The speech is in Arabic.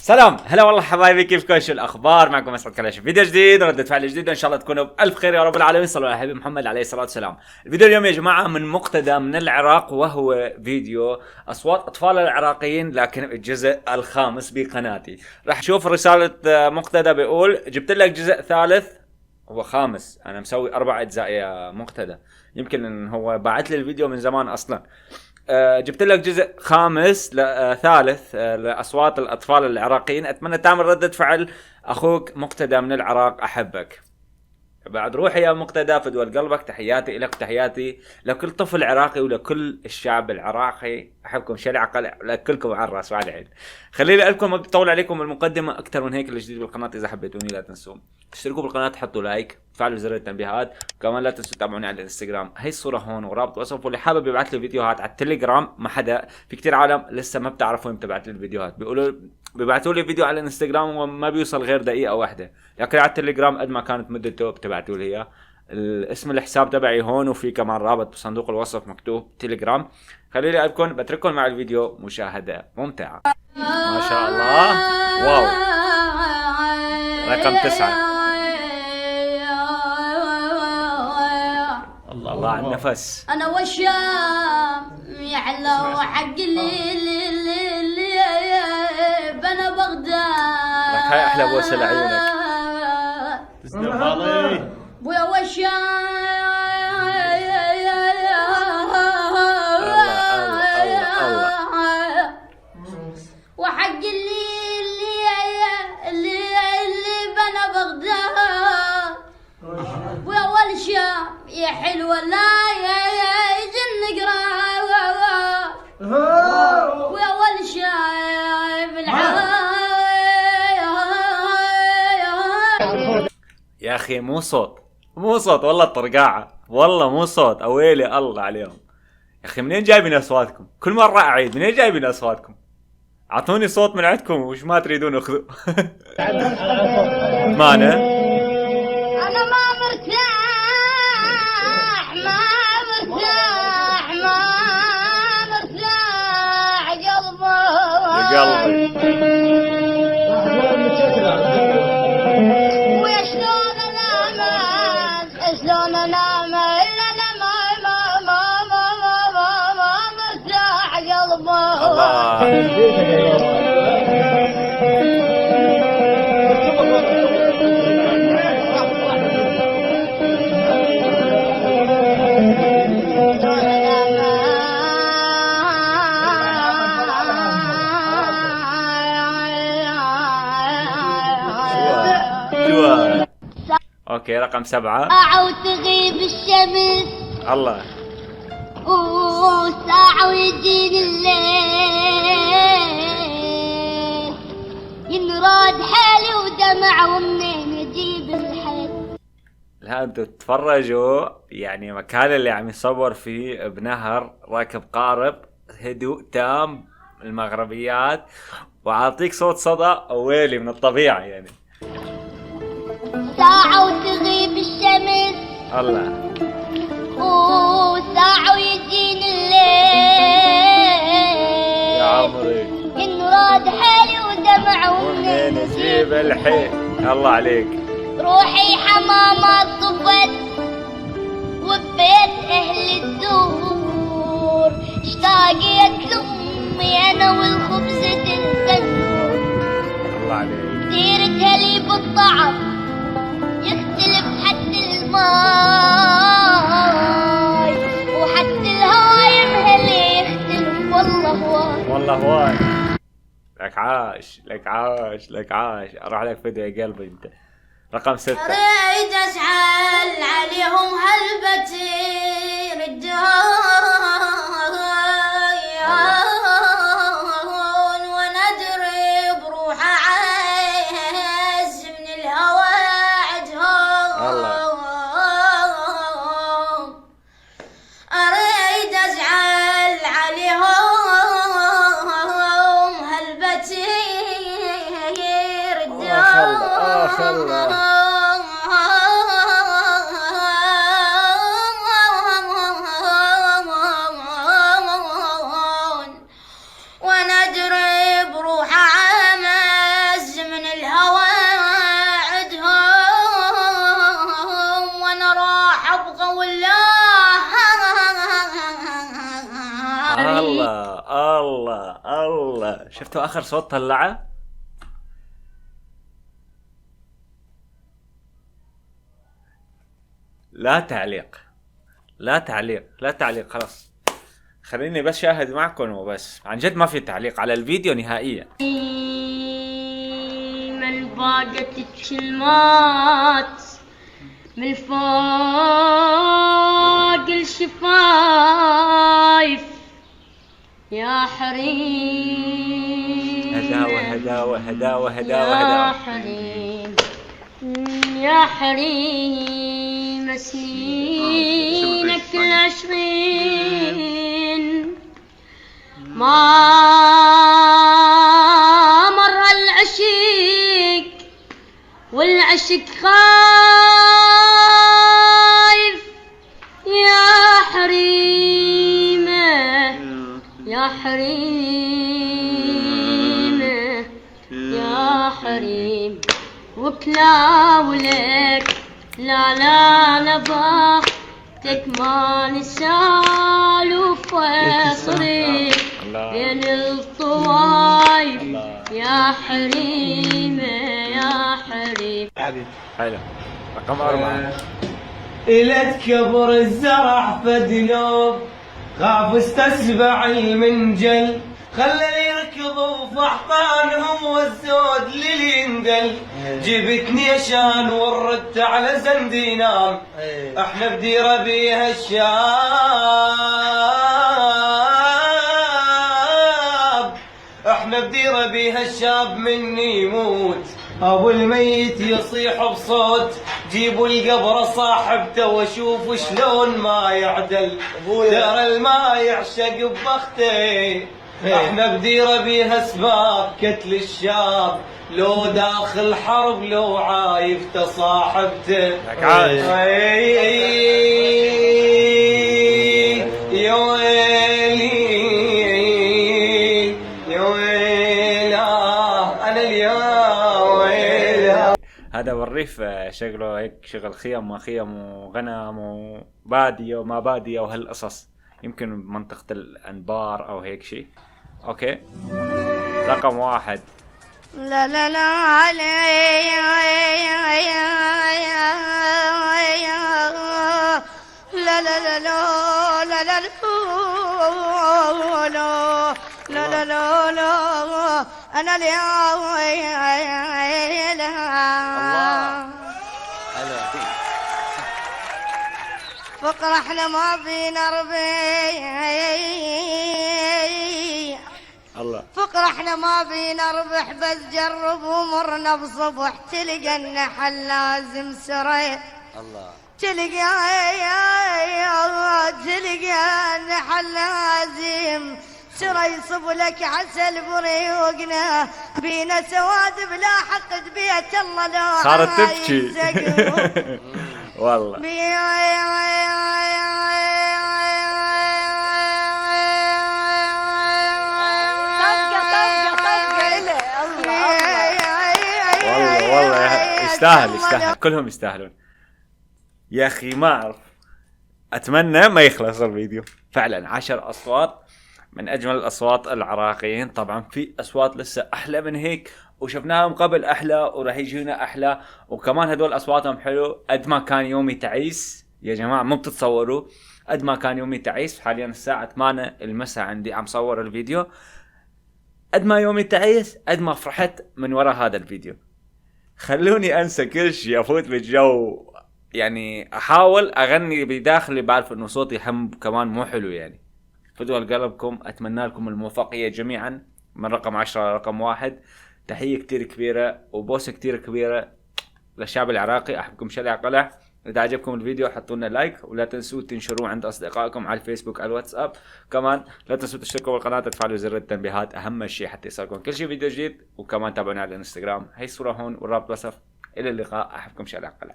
سلام، هلا والله حبايبي، كيفكم؟ شو الاخبار؟ معكم مسعود كلاش، فيديو جديد ردة فعل جديدة، ان شاء الله تكونوا بالف خير يا رب العالمين. صلوا على حبيب محمد عليه الصلاة والسلام. الفيديو اليوم يا جماعة من مقتدى من العراق، وهو فيديو اصوات اطفال العراقيين، لكن الجزء الخامس بقناتي. راح نشوف رسالة مقتدى، بيقول جبت لك جزء ثالث، هو خامس، انا مسوي 4 اجزاء يا مقتدى، يمكن ان هو باعت لي الفيديو من زمان اصلا. جبت لك جزء خامس ثالث لأصوات الأطفال العراقيين، أتمنى تعمل ردة فعل. أخوك مقتدى من العراق، أحبك. بعد روحي يا مقتدى في دول قلبك، تحياتي لك، تحياتي لكل طفل عراقي ولكل الشعب العراقي. أحبكم شلع قلع، لكلكم على الراس وعلى العين. خليني لكم ما بطول عليكم المقدمة أكثر من هيك. الجديد بالقناة إذا حبيتوني لا تنسوا تشتركوا بالقناة، تحطوا لايك، تفعلوا زر التنبيهات، وكمان لا تنسوا تتابعوني على الانستغرام. هي الصورة هون ورابط وصف، واللي حابب يبعث لي فيديوهات على التليجرام، ما حدا، في كتير عالم لسه ما بتعرفوا امتى ببعث لي الفيديوهات، بيقولوا بيبعثوا لي فيديو على الانستغرام وما بيوصل غير دقيقة واحدة، لكن على التليجرام قد ما كانت مدته بتبعتوا لي اياه. اسم الحساب تبعي هون، وفي كمان رابط بصندوق الوصف مكتوب تليجرام. خليني أبكم، بترككم مع الفيديو، مشاهدة ممتعة. ما شاء الله، واو. رقم 9. الله الله على النفس. انا والشام يعلو حق اللي بنا بغداد. لك هاي احلى بوسه لعيونك. تسلم فاضي بويا والشام وحق اللي بنا بغداد. بويا والشام يا حلوة لا يجن قراب. ويا والشام يا اخي مو صوت والله الطرقاعة، والله مو صوت، اويلي الله عليهم. يا اخي منين جايبين اصواتكم؟ كل مرة اعيد، منين جايبين اصواتكم؟ اعطوني صوت من عندكم، وش ما تريدون اخذوا. مانا انا ما مرتاح قلبي. ويا شلون انام الا انا ما مرتاح قلبي. اوكي، رقم 7. ساعة وتغيب الشمس، الله، وساعة ويجيني الليل، ينراد حالي ودمع، ومنين اجيب الحيل. لا انتوا تتفرجوا، يعني مكان اللي عم يصور فيه بنهر، راكب قارب، هدوء تام، المغربيات، وعاطيك صوت صدى ويلي من الطبيعة يعني. ساعة وتغيب الشمس، الله، وساعة ويجيني الليل، يا عمري ينراد حالي ودمع، ومنين اجيب الحيل. الله عليك. روحي حمامات طفت، وبيت اهل الدور، اشتاقيت لامي انا والخبزة التنور. الله عليك. كثير تهلي بالطعم، يختلف حتى الماي، وحتى الهواي مهلي يختلف، والله هواي. والله هواي. لك عاش لك عاش لك عاش. اروح لك فيديو يا قلبي انت. رقم 6. اريد اشعل عليهم هالبتير الدهون، وندري بروح عز من الهوى عدهم. اريد اشعل عليهم هالبتير الدهون، ونجري بروح عمل شفتوا اخر صوت طلعه؟ لا تعليق لا تعليق لا تعليق، خلاص خليني بس شاهد معكم وبس. عن جد ما في تعليق على الفيديو نهائيا. من باقت الكلمات من فوق الشفايف يا حريم، هداوة هداوة هداوة هداوة يا هداوة. حريم يا حريم سنينك العشرين ما مر العشق والعشق خايف يا حريمه يا حريمه يا حريم وكلاولك لا لا لا بختك ما نسالف وصريف بين الطوايف يا حريمه يا حريم. حلو. رقم 4. إلى تكبر الزرع فدلوب خاف استسبع المنجل خلني يركضوا في احضانهم والزود لليندل جبتني عشان وردت على زندينام احنا بديره بيها الشاب احنا بديره بيها الشاب مني يموت ابو الميت يصيح بصوت جيبوا القبر صاحبته واشوف شلون ما يعدل ترى الماء يعشق ببخته احنا بديره بيها اسباب قتل الشاب لو داخل حرب لو عايف تصاحبته يا ويلي يا ويلا انا اليا ويلا. هذا والريف شغله هيك شغل خيم ما خيم وغنم وبادية وما بادية وهالقصص، يمكن منطقة الأنبار أو هيك شيء. أوكي. رقم 1. لا لا لا علي لا لا لا لا لا لا لا لا لا لا انا فقر احنا ما فينا ربيع الله. فقر احنا ما بينا ربح بس جرب ومرنا بصبح تلقى النحل لازم سريع الله. تلقى النحل لازم سرى يصب لك عسل بريوقنا بينا سواد بلا حقد بيت الله لو صارت تبكي. والله. والله يستاهل كلهم يستاهلون يا اخي. ما اعرف، اتمنى ما يخلص الفيديو فعلا. 10 اصوات من اجمل الاصوات العراقيين. طبعا في اصوات لسه احلى من هيك وشفناهم قبل احلى وراح يجينا احلى، وكمان هدول اصواتهم حلو. قد ما كان يومي تعيس يا جماعه مو بتتصوروا قد ما كان يومي تعيس. حاليا الساعه 8 المساء عندي عم صور الفيديو. قد ما يومي تعيس قد ما فرحت من وراء هذا الفيديو. خلوني انسى كل شيء، افوت بالجو، يعني احاول اغني بداخلي. بعرف انه صوتي هم كمان مو حلو يعني. فدوا قلبكم. اتمنى لكم الموفقية جميعا من رقم 10 لرقم 1. تحية كتير كبيرة وبوسة كتير كبيرة للشعب العراقي. احبكم شلع قلع. اذا عجبكم الفيديو حطوا لنا لايك ولا تنسوا تنشروه عند اصدقائكم على الفيسبوك على الواتساب. كمان لا تنسوا تشتركوا بالقناة وتفعلوا زر التنبيهات، اهم شيء حتى يصلكم كل شيء فيديو جديد. وكمان تابعونا على الانستغرام، هي الصورة هون والرابط وصف. الى اللقاء. احبكم شلع قلع.